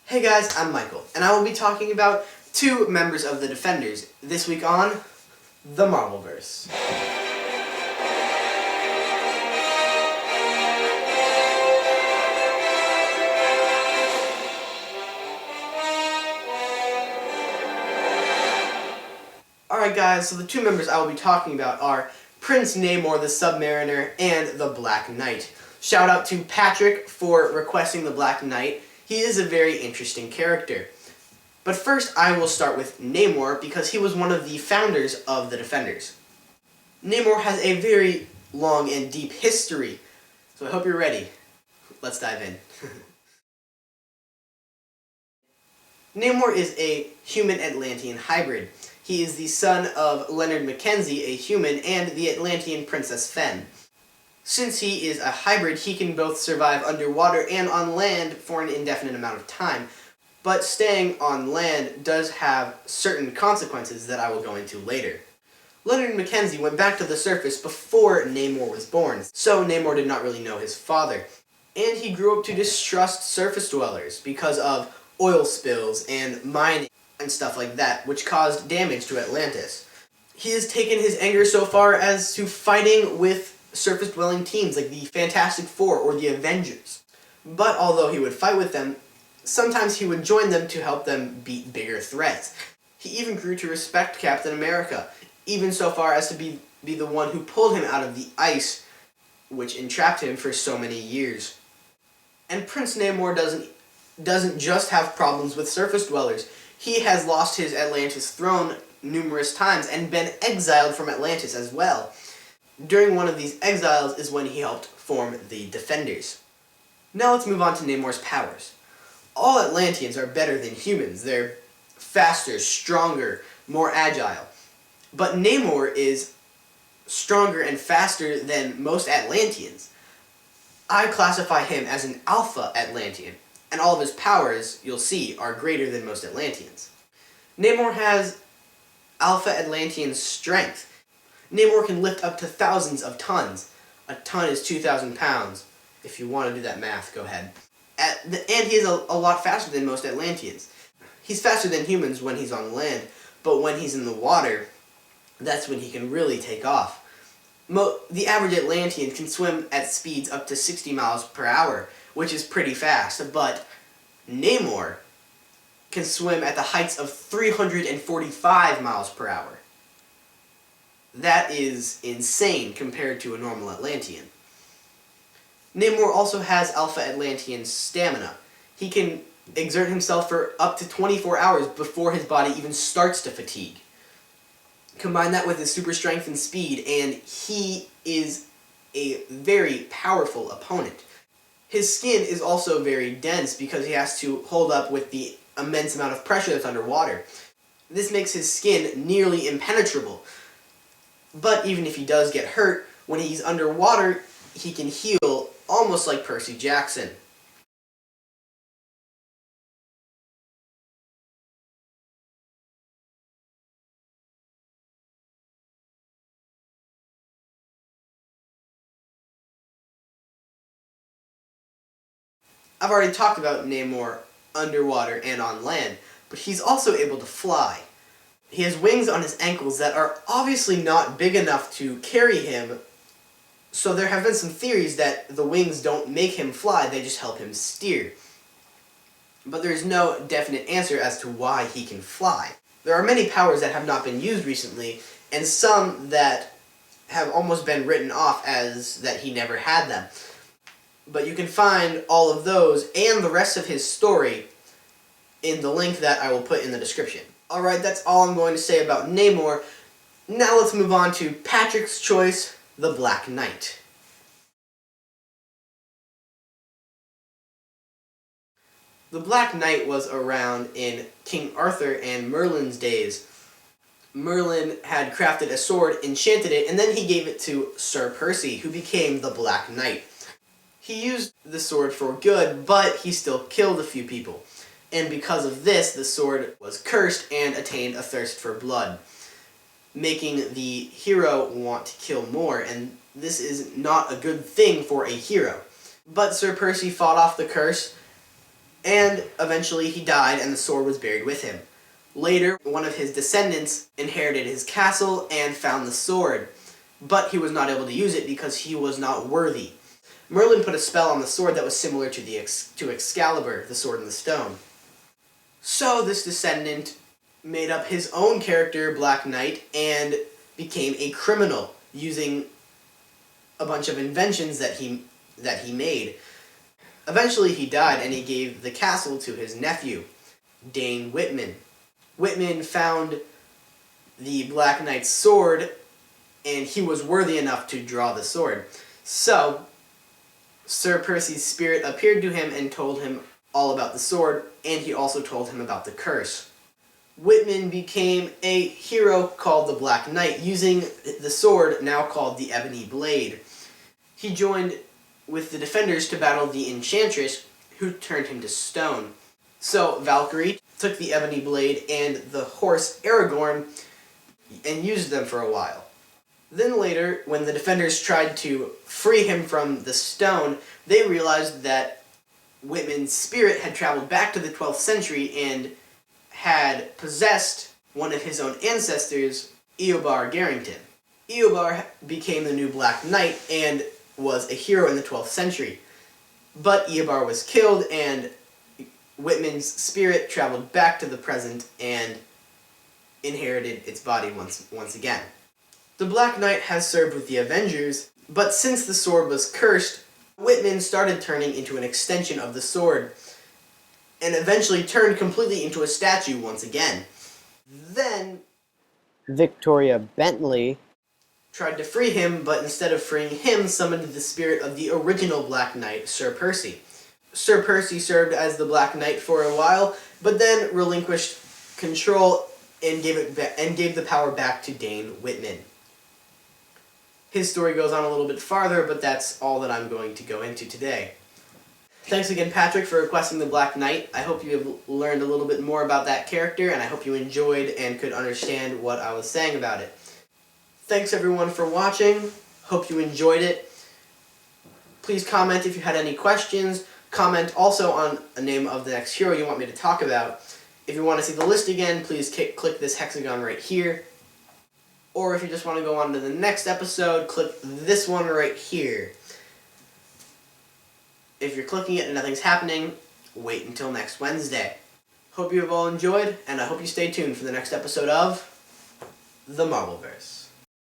Hey guys, I'm Michael, and I will be talking about two members of the Defenders this week on the Marvelverse. Alright guys, so the two members I will be talking about are Prince Namor the Sub-Mariner and the Black Knight. Shout out to Patrick for requesting the Black Knight. He is a very interesting character. But first I will start with Namor because he was one of the founders of the Defenders. Namor has a very long and deep history, so I hope you're ready. Let's dive in. Namor is a human-Atlantean hybrid. He is the son of Leonard Mackenzie, a human, and the Atlantean Princess Fen. Since he is a hybrid, he can both survive underwater and on land for an indefinite amount of time, but staying on land does have certain consequences that I will go into later. Leonard Mackenzie went back to the surface before Namor was born, so Namor did not really know his father, and he grew up to distrust surface dwellers because of oil spills and mining and stuff like that, which caused damage to Atlantis. He has taken his anger so far as to fighting with surface-dwelling teams like the Fantastic Four or the Avengers. But although he would fight with them, sometimes he would join them to help them beat bigger threats. He even grew to respect Captain America, even so far as to be the one who pulled him out of the ice, which entrapped him for so many years. And Prince Namor doesn't just have problems with surface dwellers. He has lost his Atlantis throne numerous times and been exiled from Atlantis as well. During one of these exiles is when he helped form the Defenders. Now let's move on to Namor's powers. All Atlanteans are better than humans. They're faster, stronger, more agile. But Namor is stronger and faster than most Atlanteans. I classify him as an Alpha Atlantean, and all of his powers, you'll see, are greater than most Atlanteans. Namor has Alpha Atlantean strength. Namor can lift up to thousands of tons. A ton is 2,000 pounds. If you want to do that math, go ahead. And he is a lot faster than most Atlanteans. He's faster than humans when he's on land, but when he's in the water, that's when he can really take off. The average Atlantean can swim at speeds up to 60 miles per hour, which is pretty fast, but Namor can swim at the heights of 345 miles per hour. That is insane compared to a normal Atlantean. Namor also has Alpha Atlantean stamina. He can exert himself for up to 24 hours before his body even starts to fatigue. Combine that with his super strength and speed, and he is a very powerful opponent. His skin is also very dense because he has to hold up with the immense amount of pressure that's underwater. This makes his skin nearly impenetrable. But even if he does get hurt, when he's underwater, he can heal almost like Percy Jackson. I've already talked about Namor underwater and on land, but he's also able to fly. He has wings on his ankles that are obviously not big enough to carry him, so there have been some theories that the wings don't make him fly, they just help him steer. But there is no definite answer as to why he can fly. There are many powers that have not been used recently, and some that have almost been written off as that he never had them. But you can find all of those and the rest of his story in the link that I will put in the description. Alright, that's all I'm going to say about Namor. Now let's move on to Patrick's choice, the Black Knight. The Black Knight was around in King Arthur and Merlin's days. Merlin had crafted a sword, enchanted it, and then he gave it to Sir Percy, who became the Black Knight. He used the sword for good, but he still killed a few people. And because of this, the sword was cursed and attained a thirst for blood, making the hero want to kill more, and this is not a good thing for a hero. But Sir Percy fought off the curse, and eventually he died and the sword was buried with him. Later, one of his descendants inherited his castle and found the sword, but he was not able to use it because he was not worthy. Merlin put a spell on the sword that was similar to Excalibur, the sword in the stone. So this descendant made up his own character, Black Knight, and became a criminal using a bunch of inventions that he made. Eventually he died and he gave the castle to his nephew, Dane Whitman. Whitman found the Black Knight's sword and he was worthy enough to draw the sword. So Sir Percy's spirit appeared to him and told him all about the sword, and he also told him about the curse. Whitman became a hero called the Black Knight, using the sword now called the Ebony Blade. He joined with the defenders to battle the Enchantress, who turned him to stone. So Valkyrie took the Ebony Blade and the horse Aragorn and used them for a while. Then later, when the defenders tried to free him from the stone, they realized that Whitman's spirit had traveled back to the 12th century and had possessed one of his own ancestors, Eobar Garrington. Eobar became the new Black Knight and was a hero in the 12th century. But Eobar was killed and Whitman's spirit traveled back to the present and inherited its body once again. The Black Knight has served with the Avengers, but since the sword was cursed, Whitman started turning into an extension of the sword, and eventually turned completely into a statue once again. Then Victoria Bentley tried to free him, but instead of freeing him, summoned the spirit of the original Black Knight, Sir Percy. Sir Percy served as the Black Knight for a while, but then relinquished control and gave the power back to Dane Whitman. His story goes on a little bit farther, but that's all that I'm going to go into today. Thanks again, Patrick, for requesting the Black Knight. I hope you have learned a little bit more about that character, and I hope you enjoyed and could understand what I was saying about it. Thanks, everyone, for watching. Hope you enjoyed it. Please comment if you had any questions. Comment also on a name of the next hero you want me to talk about. If you want to see the list again, please click this hexagon right here. Or if you just want to go on to the next episode, click this one right here. If you're clicking it and nothing's happening, wait until next Wednesday. Hope you have all enjoyed, and I hope you stay tuned for the next episode of The Marvelverse.